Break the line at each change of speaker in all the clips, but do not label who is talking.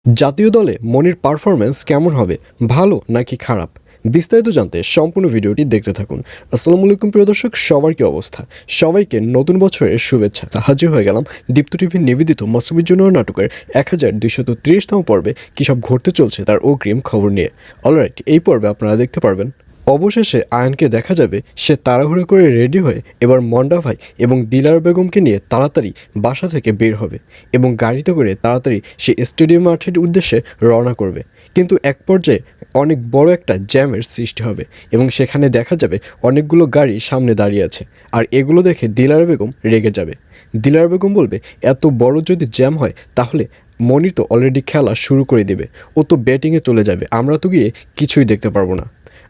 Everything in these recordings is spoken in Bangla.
জাতীয় দলে মনির পারফরম্যান্স কেমন হবে, ভালো নাকি খারাপ? বিস্তারিত জানতে সম্পূর্ণ ভিডিওটি দেখতে থাকুন। আসসালামু আলাইকুম প্রিয় দর্শক, সবার কি অবস্থা? সবাইকে নতুন বছরের শুভেচ্ছা। হাজির হয়ে গেলাম দীপ্ত টিভির নিবেদিত মাসুমির জন্য নাটকের 1230তম পর্বে কী সব ঘটতে চলছে তার অগ্রিম খবর নিয়ে। অলরাইট, এই পর্বে আপনারা দেখতে পারবেন অবশেষে আয়ানকে দেখা যাবে সে তাড়াহুড়ো করে রেডি হয়ে এবার মন্ডা ভাই এবং দিলার বেগমকে নিয়ে তাড়াতাড়ি বাসা থেকে বের হবে এবং গাড়িতে করে তাড়াতাড়ি সে স্টেডিয়াম মাঠের উদ্দেশ্যে রওনা করবে। কিন্তু এক পর্যায়ে অনেক বড় একটা জ্যামের সৃষ্টি হবে এবং সেখানে দেখা যাবে অনেকগুলো গাড়ি সামনে দাঁড়িয়ে আছে। আর এগুলো দেখে দিলার বেগম রেগে যাবে। দিলার বেগম বলবে, এত বড় যদি জ্যাম হয় তাহলে মনি তো অলরেডি খেলা শুরু করে দেবে, ও তো ব্যাটিংয়ে চলে যাবে, আমরা তো গিয়ে কিছুই দেখতে পারবো না।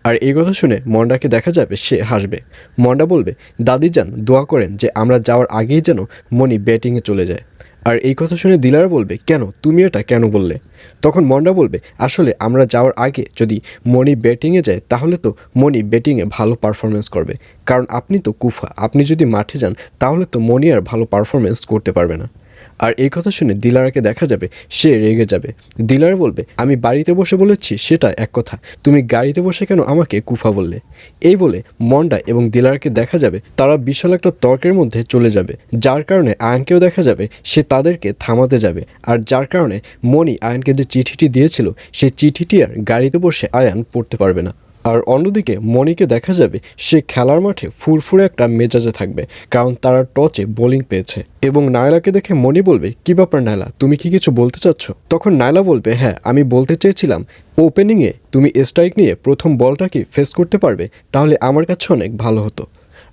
আর এই কথা শুনে মন্ডাকে দেখা যাবে সে হাসবে। মন্ডা বলবে, দাদিজান দোয়া করেন যে আমরা যাওয়ার আগেই যেন মনি ব্যাটিংয়ে চলে যায়। আর এই কথা শুনে দিলার বলবে, কেন, তুমি এটা কেন বললে? তখন মন্ডা বলবে, আসলে আমরা যাওয়ার আগে যদি মনি ব্যাটিংয়ে যায় তাহলে তো মনি ব্যাটিংয়ে ভালো পারফরমেন্স করবে, কারণ আপনি তো কুফা, আপনি যদি মাঠে যান তাহলে তো মনি আর ভালো পারফরমেন্স করতে পারবে না। আর এই কথা শুনে দিলারাকে দেখা যাবে সে রেগে যাবে। দিলার বলবে, আমি বাড়িতে বসে বলেছি সেটা এক কথা, তুমি গাড়িতে বসে কেন আমাকে কুফা বললে? এই বলে মন্ডা এবং দিলারকে দেখা যাবে তারা বিশাল একটা তর্কের মধ্যে চলে যাবে, যার কারণে আয়ানকেও দেখা যাবে সে তাদেরকে থামাতে যাবে। আর যার কারণে মনি আয়ানকে যে চিঠিটি দিয়েছিল সেই চিঠিটি আর গাড়িতে বসে আয়ান পড়তে পারবে না। আর অন্যদিকে মনিকে দেখা যাবে সে খেলার মাঠে ফুরফুরে একটা মেজাজে থাকবে, কারণ তারা টসে বোলিং পেয়েছে। এবং নায়লাকে দেখে মনি বলবে, কি ব্যাপার নায়লা, তুমি কি কিছু বলতে চাচ্ছ? তখন নায়লা বলবে, হ্যাঁ আমি বলতে চেয়েছিলাম ওপেনিংয়ে তুমি স্ট্রাইক নিয়ে প্রথম বলটাকে ফেস করতে পারবে, তাহলে আমার কাছে অনেক ভালো হতো।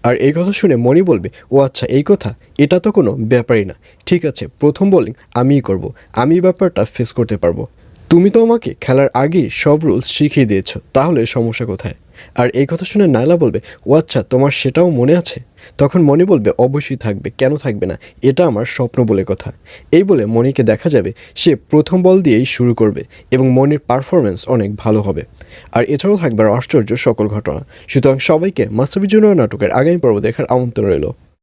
আর এই কথা শুনে মনি বলবে, ও আচ্ছা এই কথা, এটা তো কোনো ব্যাপারই না, ঠিক আছে প্রথম বোলিং আমিই করব, আমি ব্যাপারটা ফেস করতে পারবো। তুমি তো আমাকে খেলার আগেই সব রুলস শিখিয়ে দিয়েছ, তাহলে সমস্যা কোথায়? আর এই কথা শুনে নায়লা বলবে, ও আচ্ছা তোমার সেটাও মনে আছে? তখন মনি বলবে, অবশ্যই থাকবে, কেন থাকবে না, এটা আমার স্বপ্ন বলে কথা। এই বলে মনিকে দেখা যাবে সে প্রথম বল দিয়েই শুরু করবে এবং মনির পারফরমেন্স অনেক ভালো হবে। আর এছাড়াও থাকবে আশ্চর্য সকল ঘটনা। সুতরাং সবাইকে মাস্টারবির জন্য নাটকের আগামী পর্ব দেখার আমন্ত্রণ রইল।